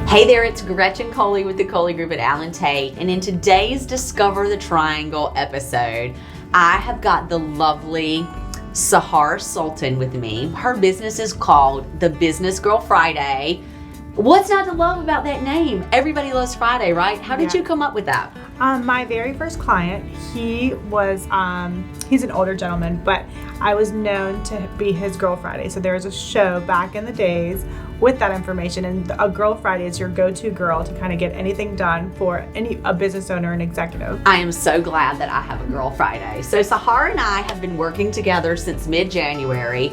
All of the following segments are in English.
Hey there, it's Gretchen Coley with the Coley Group at Allen Tate, and in today's Discover the Triangle episode, I have got the lovely Sahar Sultan with me. Her business is called the Business Girl Friday. What's not to love about that name? Everybody loves Friday, right? How did you come up with that? My very first client, he was, he's an older gentleman, but I was known to be his Girl Friday. So there was a show back in the days with that information, and a Girl Friday is your go-to girl to kind of get anything done for a business owner and executive. I am so glad that I have a Girl Friday. So Sahar and I have been working together since mid-January.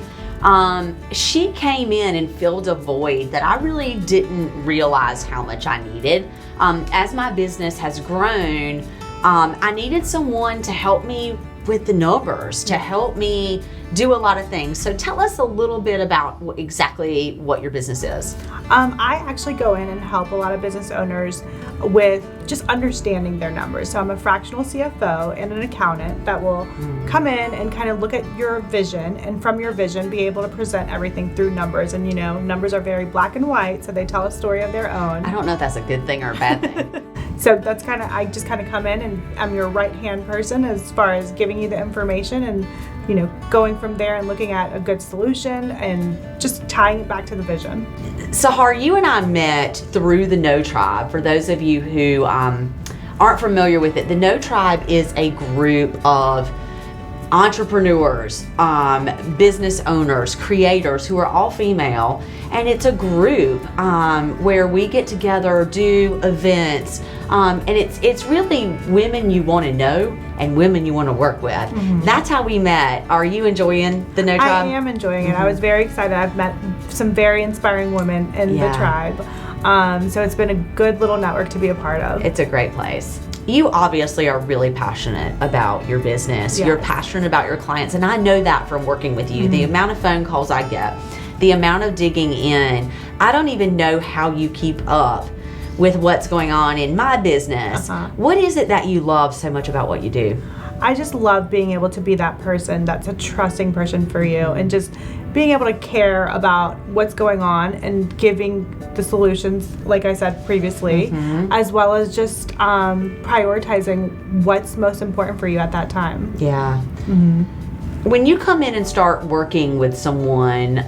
She came in and filled a void that I really didn't realize how much I needed. As my business has grown, I needed someone to help me with the numbers, to help me do a lot of things. So tell us a little bit about exactly what your business is. I actually go in and help a lot of business owners with just understanding their numbers. So I'm a fractional CFO and an accountant that will come in and kind of look at your vision, and from your vision be able to present everything through numbers. And numbers are very black and white, so they tell a story of their own. I don't know if that's a good thing or a bad thing. So that's I just kind of come in and I'm your right-hand person as far as giving you the information and, going from there and looking at a good solution and just tying it back to the vision. Sahar, you and I met through the No Tribe. For those of you who aren't familiar with it, the No Tribe is a group of entrepreneurs, business owners, creators who are all female, and it's a group where we get together, do events, and it's really women you want to know and women you want to work with. That's how we met. Are you enjoying the No Tribe? I am enjoying it. I was very excited. I've met some very inspiring women in the tribe, so it's been a good little network to be a part of. It's a great place. You obviously are really passionate about your business. Yes. You're passionate about your clients, and I know that from working with you. The amount of phone calls I get, the amount of digging in, I don't even know how you keep up with what's going on in my business. What is it that you love so much about what you do? I just love being able to be that person that's a trusting person for you, and just being able to care about what's going on and giving the solutions, like I said previously, as well as just prioritizing what's most important for you at that time. Yeah. When you come in and start working with someone,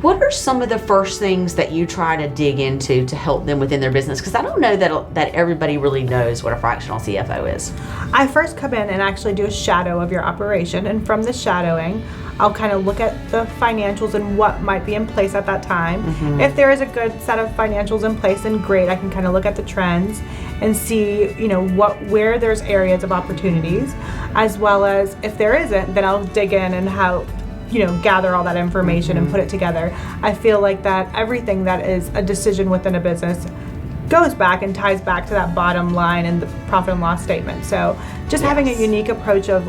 what are some of the first things that you try to dig into to help them within their business? Because I don't know that everybody really knows what a fractional CFO is. I first come in and actually do a shadow of your operation, and from the shadowing, I'll kind of look at the financials and what might be in place at that time. If there is a good set of financials in place, then great. I can kind of look at the trends and see, where there's areas of opportunities, as well as if there isn't, then I'll dig in and gather all that information and put it together. I feel like that everything that is a decision within a business goes back and ties back to that bottom line and the profit and loss statement. So just having a unique approach of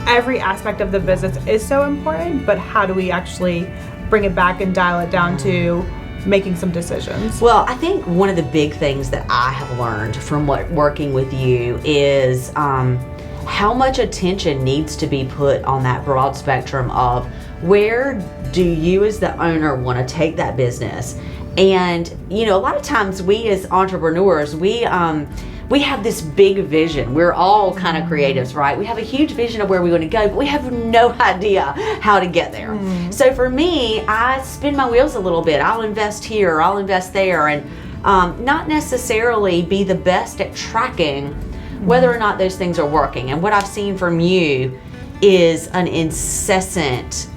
every aspect of the business is so important, but how do we actually bring it back and dial it down to making some decisions? Well, I think one of the big things that I have learned from working with you is how much attention needs to be put on that broad spectrum of where do you as the owner want to take that business. And a lot of times we as entrepreneurs, we have this big vision. We're all kind of creatives, right? We have a huge vision of where we want to go, but we have no idea how to get there. So for me, I spin my wheels a little bit. I'll invest here, I'll invest there, and not necessarily be the best at tracking whether or not those things are working. And what I've seen from you is an incessant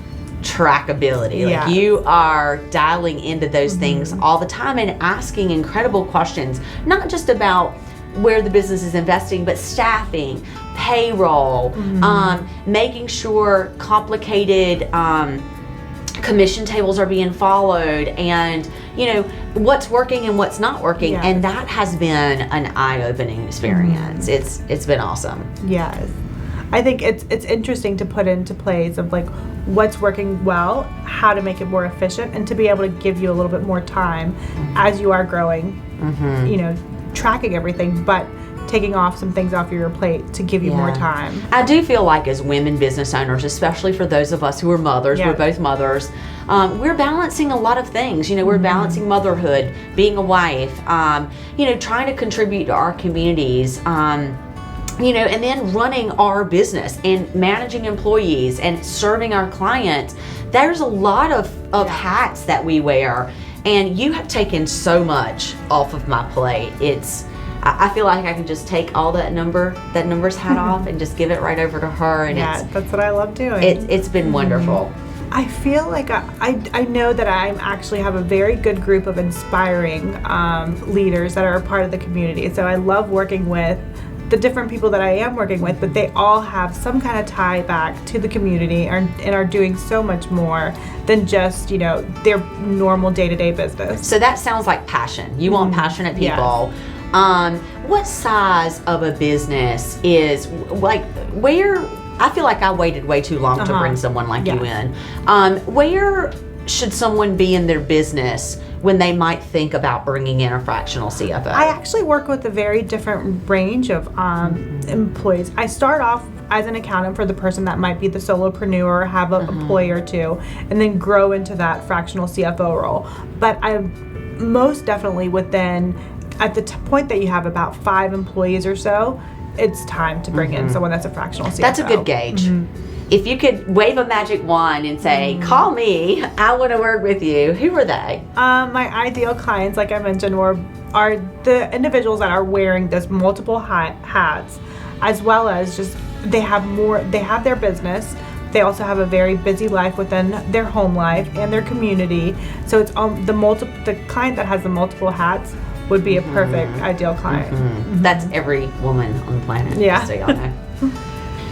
trackability. You are dialing into those things all the time and asking incredible questions, not just about where the business is investing, but staffing, payroll, making sure complicated commission tables are being followed, and what's working and what's not working. And that has been an eye-opening experience. It's been awesome. Yes, I think it's interesting to put into place of what's working well, how to make it more efficient, and to be able to give you a little bit more time as you are growing, tracking everything, but taking off some things off your plate to give you more time. I do feel like as women business owners, especially for those of us who are mothers, we're both mothers, we're balancing a lot of things. We're balancing motherhood, being a wife, trying to contribute to our communities, and then running our business and managing employees and serving our clients. There's a lot of hats that we wear, and you have taken so much off of my plate. I feel like I can just take all that number's hat off and just give it right over to her. And that's what I love doing. It's been wonderful. I feel like I know that I actually have a very good group of inspiring leaders that are a part of the community. So I love working with the different people that I am working with, but they all have some kind of tie back to the community and are doing so much more than just, their normal day-to-day business. So that sounds like passion. You want passionate people. Yes. What size of a business is, like, where, I feel like I waited way too long to bring someone like you in. Where should someone be in their business when they might think about bringing in a fractional CFO? I actually work with a very different range of employees. I start off as an accountant for the person that might be the solopreneur, have an employee or two, and then grow into that fractional CFO role. But I most definitely at the point that you have about 5 employees or so, it's time to bring in someone that's a fractional CFO. That's a good gauge. If you could wave a magic wand and say, call me, I want to work with you, who are they? My ideal clients, like I mentioned, are the individuals that are wearing those multiple hats, as well as just they have their business. They also have a very busy life within their home life and their community. So it's the client that has the multiple hats would be a perfect ideal client. That's every woman on the planet. Yeah. So y'all know.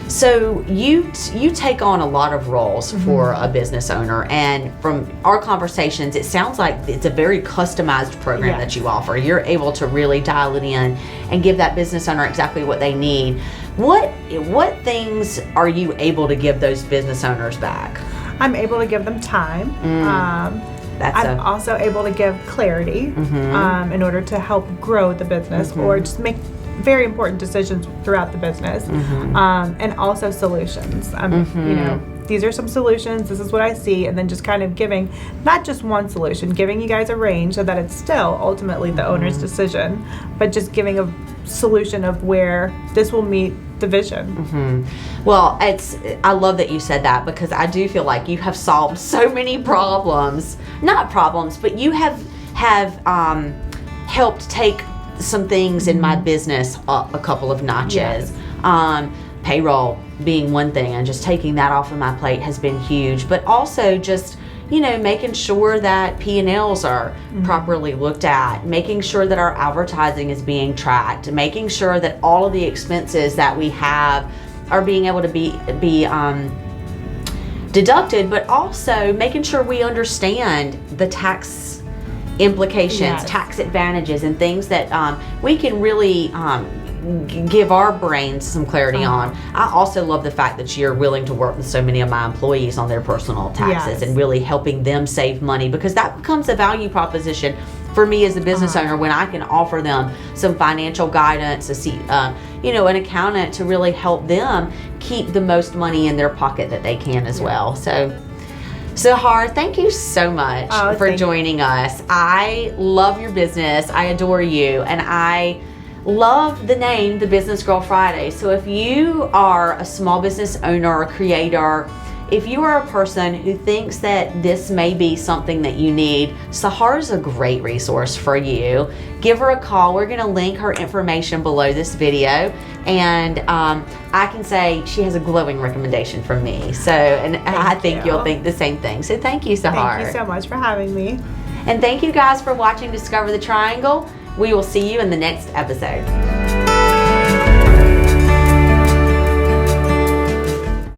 So you take on a lot of roles for a business owner, and from our conversations, it sounds like it's a very customized program that you offer. You're able to really dial it in and give that business owner exactly what they need. What things are you able to give those business owners back? I'm able to give them time. I'm also able to give clarity in order to help grow the business or just make very important decisions throughout the business, and also solutions. These are some solutions, this is what I see, and then just kind of giving not just one solution, giving you guys a range so that it's still ultimately the owner's decision, but just giving a solution of where this will meet the vision. Well, I love that you said that, because I do feel like you have solved so many problems. Not problems, but you have helped take some things in my business up a couple of notches. Payroll being one thing, and just taking that off of my plate has been huge, but also just making sure that P&Ls are properly looked at, making sure that our advertising is being tracked, making sure that all of the expenses that we have are being able to be deducted, but also making sure we understand the tax implications, tax advantages, and things that we can really give our brains some clarity on. I also love the fact that you're willing to work with so many of my employees on their personal taxes and really helping them save money, because that becomes a value proposition for me as a business owner when I can offer them some financial guidance, an accountant to really help them keep the most money in their pocket that they can as well. So Sahar, thank you so much for joining us. I love your business. I adore you, and I love the name, the Business Girl Friday. So if you are a small business owner or creator, if you are a person who thinks that this may be something that you need, Sahar is a great resource for you. Give her a call. We're going to link her information below this video, and I can say she has a glowing recommendation from me. So, and I think you'll think the same thing. So thank you, Sahar. Thank you so much for having me. And thank you guys for watching Discover the Triangle. We will see you in the next episode.